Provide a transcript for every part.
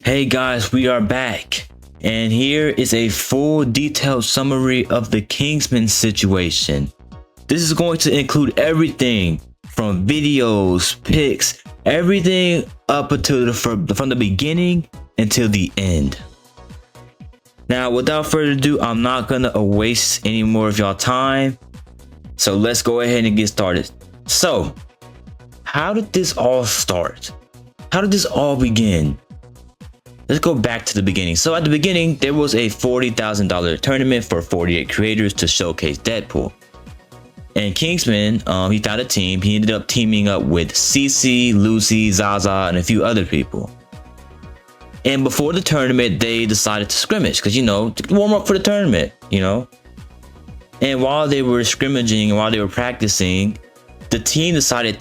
Hey guys, we are back, and here is a full detailed summary of the Kingsman situation. This is going to include everything from videos, pics, everything up until from the beginning until the end. Now, without further ado, I'm not gonna waste any more of y'all time, so let's go ahead and get started. So, how did this all start? How did this all begin? Let's go back to the beginning. So at the beginning, there was a $40,000 tournament for 48 creators to showcase Deadpool. And Kingsman, he found a team. He ended up teaming up with CC, Lucy, Zaza, and a few other people. And before the tournament, they decided to scrimmage because, you know, to warm up for the tournament, you know. And while they were scrimmaging and while they were practicing, the team decided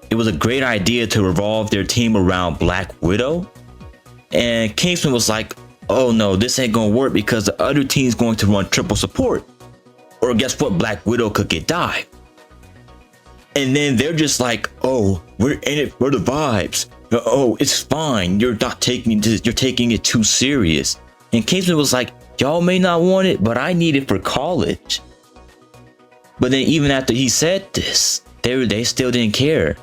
it was a great idea to revolve their team around Black Widow. And Kingsman was like, oh no, this ain't gonna work because the other team's going to run triple support. Or guess what? Black Widow could get died. And then they're just like, oh, we're in it for the vibes. Oh, it's fine. You're not taking this, you're taking it too serious. And Kingsman was like, y'all may not want it, but I need it for college. But then even after he said this, they still didn't care.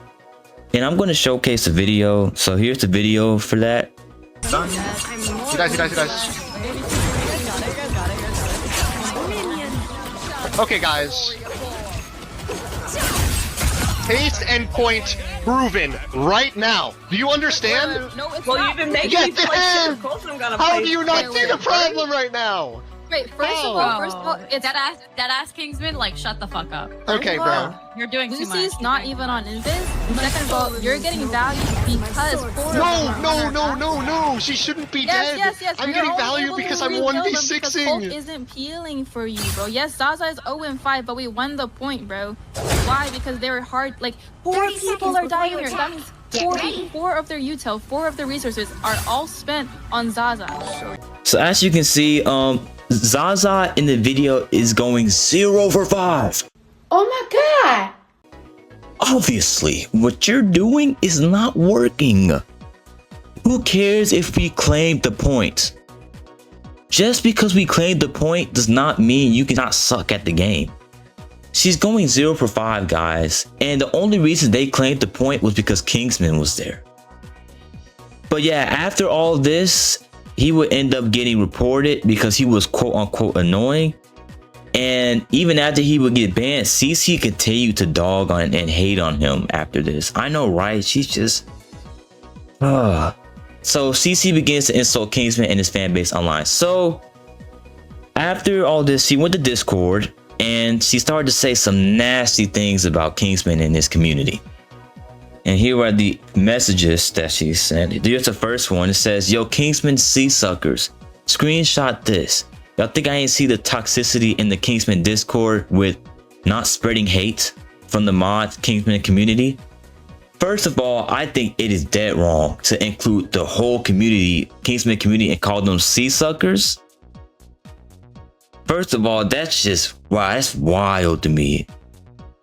And I'm gonna showcase a video. So here's the video for that. He dies. Okay, guys. Taste and point proven right now. Do you understand? No, it's well, you've been making me play. Of course I'm gonna play. How do you not see the problem right now? Wait, first of all, it's that ass Kingsman, like, shut the fuck up. Okay, bro. You're doing too much. Lucy's not even on Invis. Second of all, you're getting value because No. She shouldn't be dead. Yes. I'm getting value because I'm 1v6ing. Hulk isn't peeling for you, bro. Yes, Zaza is 0-5, but we won the point, bro. Why? Because they were hard. Like, 4 people are dying here. That means 4 of their util, 4 of their resources are all spent on Zaza. So as you can see, Zaza in the video is going 0 for 5. Oh my god! Obviously, what you're doing is not working. Who cares if we claim the point? Just because we claim the point does not mean you cannot suck at the game. She's going 0 for 5, guys, and the only reason they claimed the point was because Kingsman was there. But yeah, after all this, he would end up getting reported because he was quote unquote annoying. And even after he would get banned, CC continued to dog on and hate on him after this. I know, right? She's just... So CC begins to insult Kingsman and his fan base online. So after all this, she went to Discord and she started to say some nasty things about Kingsman and his community. And here are the messages that she sent. Here's the first one. It says, yo, Kingsman sea suckers, screenshot this. Y'all think I ain't see the toxicity in the Kingsman Discord with not spreading hate from the mod Kingsman community? First of all, I think it is dead wrong to include the whole community, Kingsman community, and call them sea suckers. First of all, that's just, wow, that's wild to me.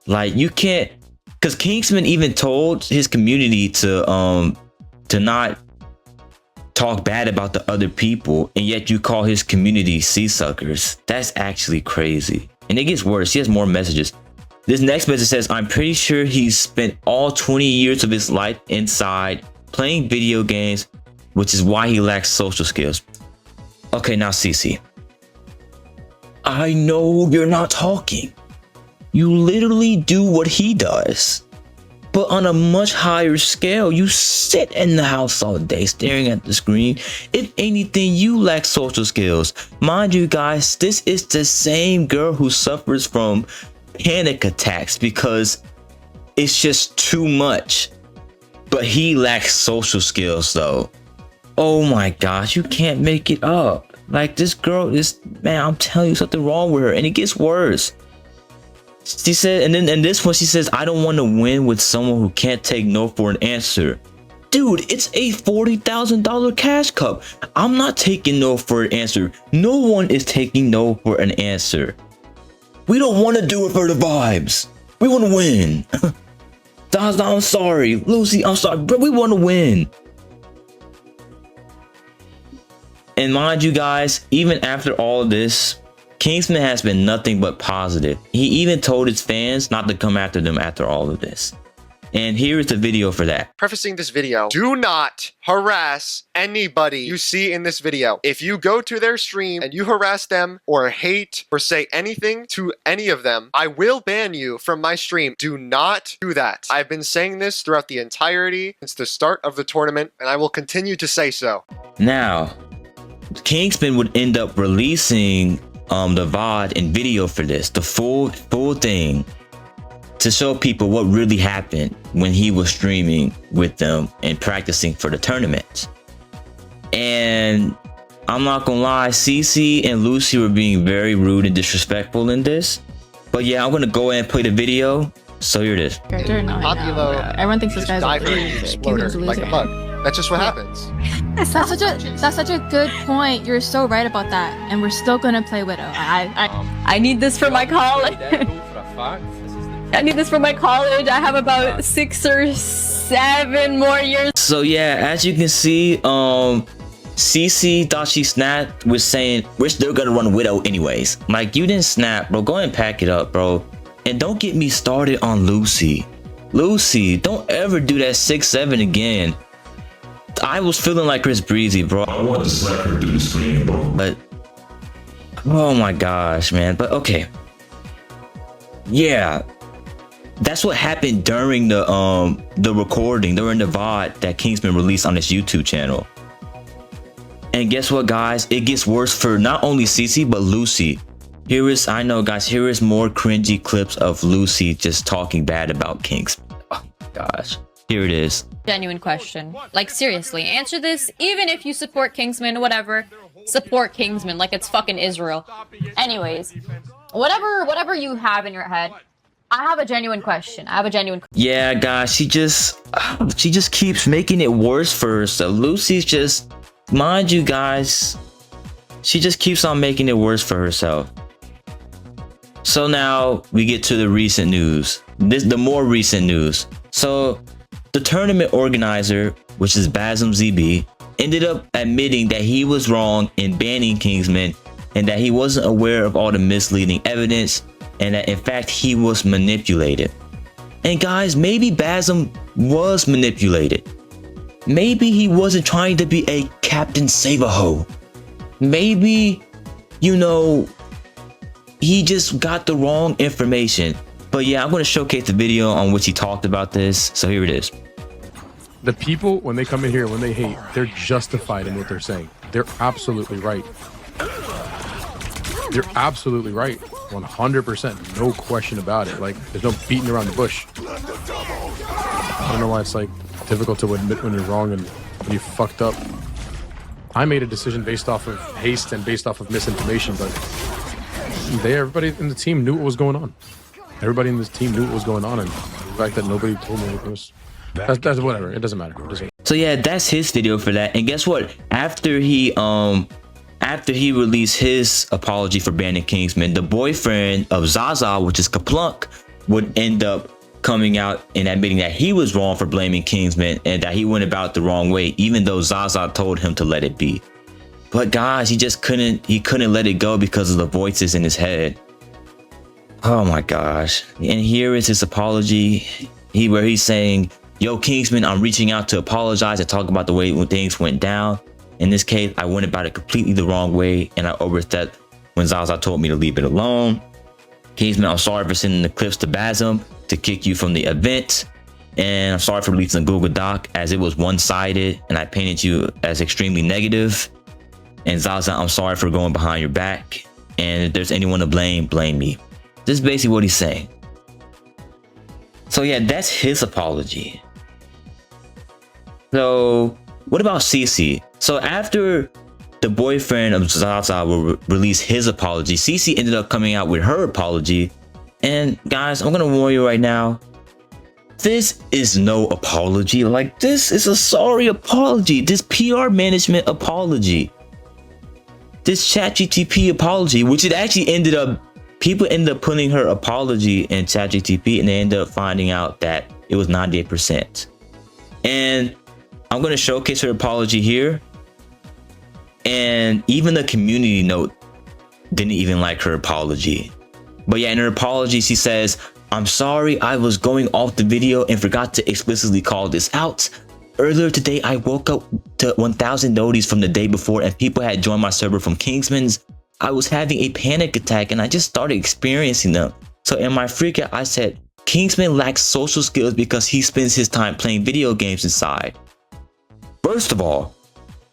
Like, you can't, because Kingsman even told his community to not talk bad about the other people, and yet you call his community sea suckers. That's actually crazy. And it gets worse. He has more messages. This next message says, I'm pretty sure he's spent all 20 years of his life inside playing video games, which is why he lacks social skills. Okay, now CC. I know you're not talking. You literally do what he does. But on a much higher scale, you sit in the house all day staring at the screen. If anything, you lack social skills. Mind you guys, this is the same girl who suffers from panic attacks because it's just too much. But he lacks social skills though. Oh my gosh, you can't make it up. Like, this girl is, man, I'm telling you, something wrong with her, and it gets worse. She said, and then in this one, she says, I don't want to win with someone who can't take no for an answer. Dude, it's a $40,000 cash cup. I'm not taking no for an answer. No one is taking no for an answer. We don't want to do it for the vibes. We want to win. Zaza, I'm sorry. Lucy, I'm sorry, but we want to win. And mind you guys, even after all of this, Kingsman has been nothing but positive. He even told his fans not to come after them after all of this. And here is the video for that. Prefacing this video, do not harass anybody you see in this video. If you go to their stream and you harass them or hate or say anything to any of them, I will ban you from my stream. Do not do that. I've been saying this throughout the entirety since the start of the tournament, and I will continue to say so. Now, Kingsman would end up releasing the VOD and video for this, the full thing, to show people what really happened when he was streaming with them and practicing for the tournament. And I'm not gonna lie, CC and Lucy were being very rude and disrespectful in this. But yeah, I'm gonna go ahead and play the video. So here it is. Everyone thinks this guy's a loser. Like a bug. That's just what happens. That's such a good point. You're so right about that. And we're still gonna play Widow. I need this for my college. I need this for my college. I have about 6 or 7 more years. So yeah, as you can see, CC thought she snapped with saying, we're still gonna run Widow anyways. Like, you didn't snap, bro. Go ahead and pack it up, bro. And don't get me started on Lucy. Lucy, don't ever do that 6-7 again. I was feeling like Chris Breezy, bro. I want to slap her through the screen, bro. But, oh my gosh, man. But okay. Yeah. That's what happened during the recording, during the VOD that Kingsman released on his YouTube channel. And guess what, guys? It gets worse for not only CC, but Lucy. Here is more cringy clips of Lucy just talking bad about Kingsman. Oh my gosh. Here it is. Genuine question. Like, seriously, answer this. Even if you support Kingsman, whatever, support Kingsman like it's fucking Israel. Anyways, whatever you have in your head, I have a genuine question. Yeah, guys, she just keeps making it worse for herself. Lucy's just, mind you guys, she just keeps on making it worse for herself. So now we get to the recent news. The more recent news. So the tournament organizer, which is Basm ZB, ended up admitting that he was wrong in banning Kingsman and that he wasn't aware of all the misleading evidence, and that in fact he was manipulated. And guys, maybe Basm was manipulated. Maybe he wasn't trying to be a Captain Save-A-Ho. Maybe, you know, he just got the wrong information. But yeah, I'm going to showcase the video on which he talked about this. So here it is. The people, when they come in here, when they hate, they're justified in what they're saying. They're absolutely right. They're absolutely right. 100%, no question about it. Like, there's no beating around the bush. I don't know why it's like difficult to admit when you're wrong and when you fucked up. I made a decision based off of haste and based off of misinformation, but everybody in the team knew what was going on. Everybody in this team knew what was going on, and the fact that nobody told me it was, that's whatever. It doesn't matter. So yeah, that's his video for that. And guess what? After he released his apology for banning Kingsman, the boyfriend of Zaza, which is Kaplunk, would end up coming out and admitting that he was wrong for blaming Kingsman and that he went about the wrong way, even though Zaza told him to let it be. But guys, he couldn't let it go because of the voices in his head. Oh my gosh. And here is his apology, where he's saying, yo, Kingsman, I'm reaching out to apologize and talk about the way when things went down. In this case, I went about it completely the wrong way, and I overstepped when Zaza told me to leave it alone. Kingsman, I'm sorry for sending the clips to Basm to kick you from the event, and I'm sorry for releasing a Google Doc as it was one-sided and I painted you as extremely negative. And Zaza, I'm sorry for going behind your back, and if there's anyone to blame, blame me. This is basically what he's saying. So yeah, that's his apology. So what about CC? So after the boyfriend of Zaza will release his apology, CC ended up coming out with her apology. And guys, I'm gonna warn you right now, this is no apology. Like, this is a sorry apology. This PR management apology. This ChatGTP apology, which it actually ended up, people ended up putting her apology in ChatGTP and they ended up finding out that it was 98%. And I'm going to showcase her apology here. And even the community note didn't even like her apology. But yeah, in her apology, she says, "I'm sorry, I was going off the video and forgot to explicitly call this out. Earlier today, I woke up to 1,000 noties from the day before and people had joined my server from Kingsman's. I was having a panic attack and I just started experiencing them. So in my freak out, I said, Kingsman lacks social skills because he spends his time playing video games inside." First of all,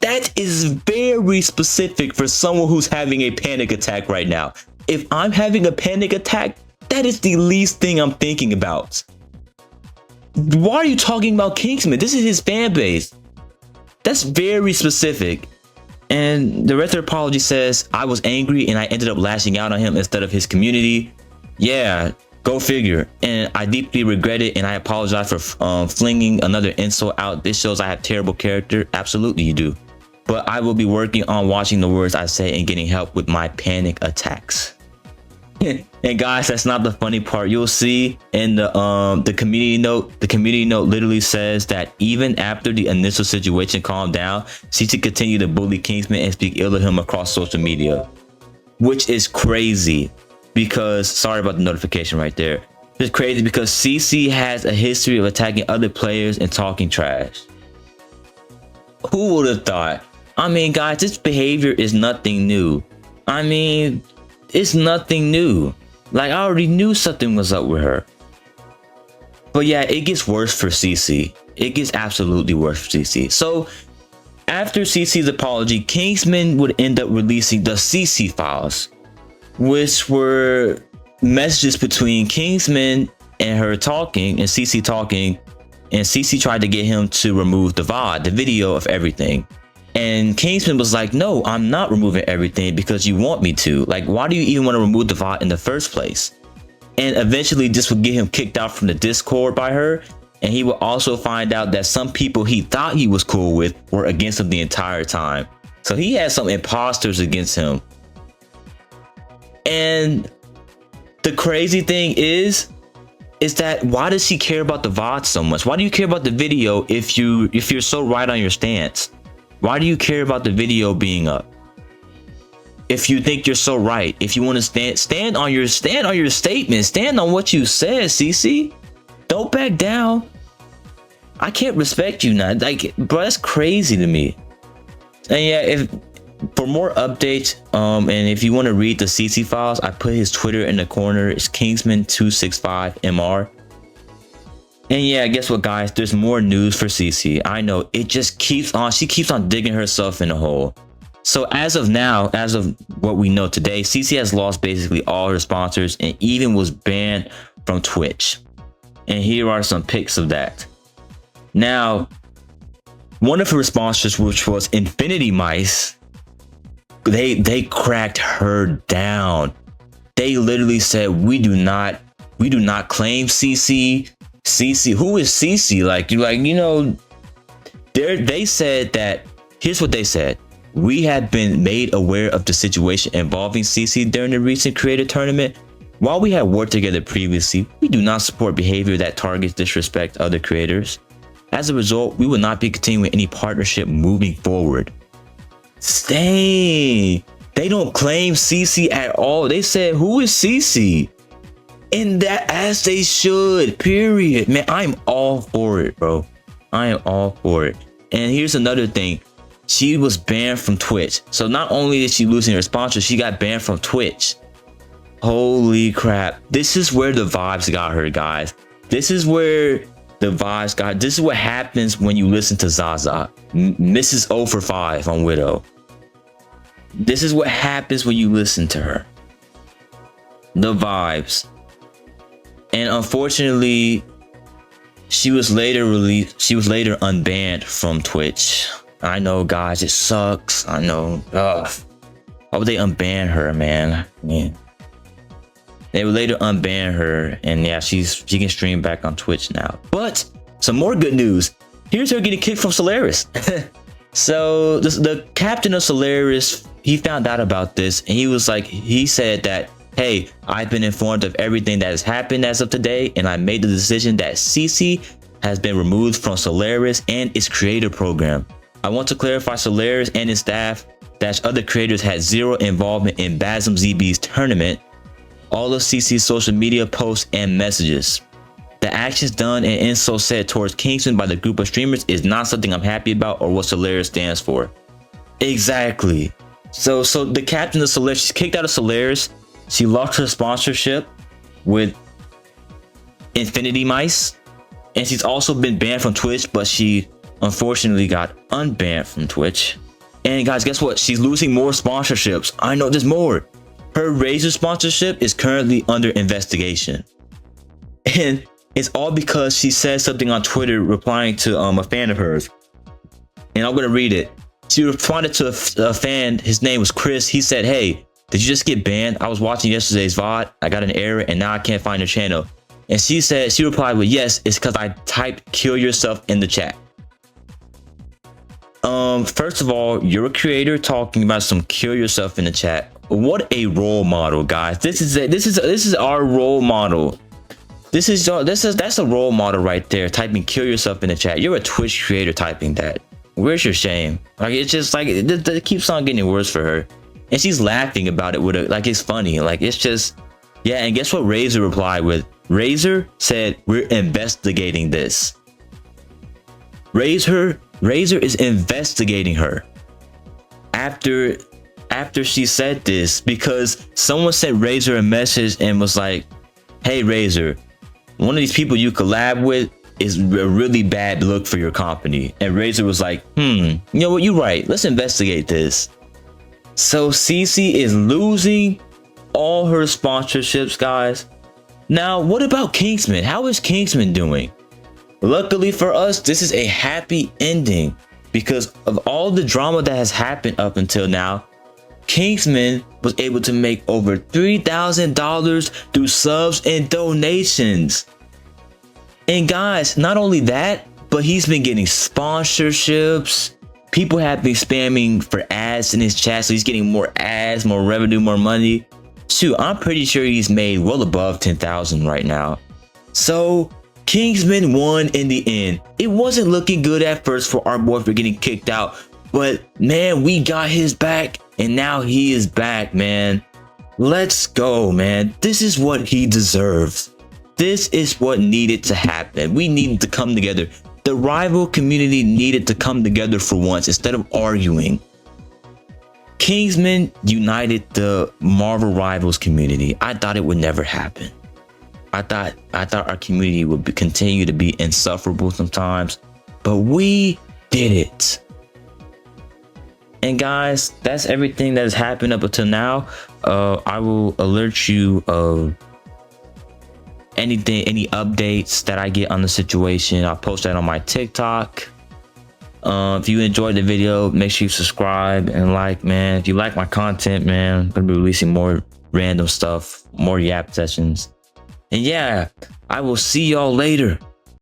that is very specific for someone who's having a panic attack right now. If I'm having a panic attack, that is the least thing I'm thinking about. Why are you talking about Kingsman? This is his fan base. That's very specific. And the rest of the apology says, "I was angry and I ended up lashing out on him instead of his community. Yeah, go figure. And I deeply regret it and I apologize for flinging another insult out. This shows I have terrible character." Absolutely you do. "But I will be working on watching the words I say and getting help with my panic attacks." And guys, that's not the funny part. You'll see in the community note, literally says that even after the initial situation calmed down, she should continue to bully Kingsman and speak ill of him across social media, which is crazy because, sorry about the notification right there. It's crazy because CC has a history of attacking other players and talking trash. Who would have thought? I mean, guys, this behavior is nothing new. I mean, it's nothing new. Like, I already knew something was up with her. But yeah, it gets worse for CC. It gets absolutely worse for CC. So after CC's apology, Kingsman would end up releasing the CC files, which were messages between Kingsman and her talking and CC talking. And CC tried to get him to remove the VOD, the video of everything. And Kingsman was like, "No, I'm not removing everything because you want me to. Like, why do you even want to remove the VOD in the first place?" And eventually this would get him kicked out from the Discord by her. And he would also find out that some people he thought he was cool with were against him the entire time. So he had some imposters against him. And the crazy thing is that why does she care about the VOD so much? Why do you care about the video if you're so right on your stance? Why do you care about the video being up? If you think you're so right, if you want to stand on your statement, stand on what you said, CC. Don't back down. I can't respect you now. Like, bro, that's crazy to me. And yeah, for more updates, and if you want to read the CC files, I put his Twitter in the corner. It's Kingsman265MR. And yeah, guess what, guys? There's more news for CC. I know it just keeps on. She keeps on digging herself in a hole. So as of now, as of what we know today, CC has lost basically all her sponsors and even was banned from Twitch. And here are some pics of that. Now, one of her sponsors, which was Infinity Mice, they cracked her down. They literally said, we do not claim CC. CC, who is CC? They said that, here's what they said. We have been made aware of the situation involving CC during the recent creator tournament. While we have worked together previously, we do not support behavior that targets disrespect other creators. As a result, we will not be continuing any partnership moving forward. Stay. They don't claim CC at all. They said, who is CC? And that, as they should, period. Man, I'm all for it, bro. I am all for it. And here's another thing. She was banned from Twitch. So not only did she lose her sponsor, she got banned from Twitch. Holy crap. This is where the vibes got her, guys. This is where the vibes got. This is what happens when you listen to Zaza. Mrs. 0 for 5 on Widow. This is what happens when you listen to her. The vibes. And unfortunately, she was later unbanned from Twitch. I know, guys, it sucks. I know. Ugh. Why would they unban her, man? Yeah. They would later unban her, and yeah, she can stream back on Twitch now. But some more good news. Here's her getting kicked from Solaris. So the captain of Solaris, he found out about this, and he said that, hey, I've been informed of everything that has happened as of today, and I made the decision that CC has been removed from Solaris and its creator program. I want to clarify Solaris and its staff dash other creators had zero involvement in Basm ZB's tournament, all of CC's social media posts and messages. The actions done and insults said towards Kingsman by the group of streamers is not something I'm happy about or what Solaris stands for. Exactly. So the captain of Solaris, she's kicked out of Solaris. She lost her sponsorship with Infinity Mice. And she's also been banned from Twitch, but she unfortunately got unbanned from Twitch. And guys, guess what? She's losing more sponsorships. I know there's more. Her Razer sponsorship is currently under investigation. And it's all because she said something on Twitter replying to a fan of hers. And I'm going to read it. She responded to a fan. His name was Chris. He said, "Hey, did you just get banned? I was watching yesterday's VOD. I got an error and now I can't find your channel." And she replied with, "Yes, it's because I typed kill yourself in the chat." First of all, you're a creator talking about some kill yourself in the chat. What a role model, guys. This is our role model. That's a role model right there, typing kill yourself in the chat. You're a Twitch creator typing that. Where's your shame? Like, it's just like it keeps on getting worse for her. And she's laughing about it with it, like it's funny. Like, it's just, yeah. And guess what Razer replied with? Razer said, "We're investigating this." Razer is investigating her after she said this, because someone sent Razer a message and was like, "Hey Razer, one of these people you collab with is a really bad look for your company." And Razer was like, you know what, you're right, let's investigate this. So CC is losing all her sponsorships, guys. Now, what about Kingsman? How is Kingsman doing? Luckily for us, this is a happy ending because of all the drama that has happened up until now. Kingsman was able to make over $3,000 through subs and donations. And guys, not only that, but he's been getting sponsorships. People have been spamming for ads in his chat, so he's getting more ads, more revenue, more money. Shoot, I'm pretty sure he's made well above 10,000 right now. So Kingsman won in the end. It wasn't looking good at first for our boy for getting kicked out, but man, we got his back and now he is back, man. Let's go, man. This is what he deserves. This is what needed to happen. We needed to come together. The rival community needed to come together for once instead of arguing. Kingsman united the Marvel Rivals community. I thought it would never happen. I thought our community would continue to be insufferable sometimes, but we did it. And guys, that's everything that has happened up until now. I will alert you of any updates that I get on the situation. I'll post that on my TikTok. If you enjoyed the video, make sure you subscribe and like, man. If you like my content, man, I'm gonna be releasing more random stuff, more yap sessions. And yeah, I will see y'all later.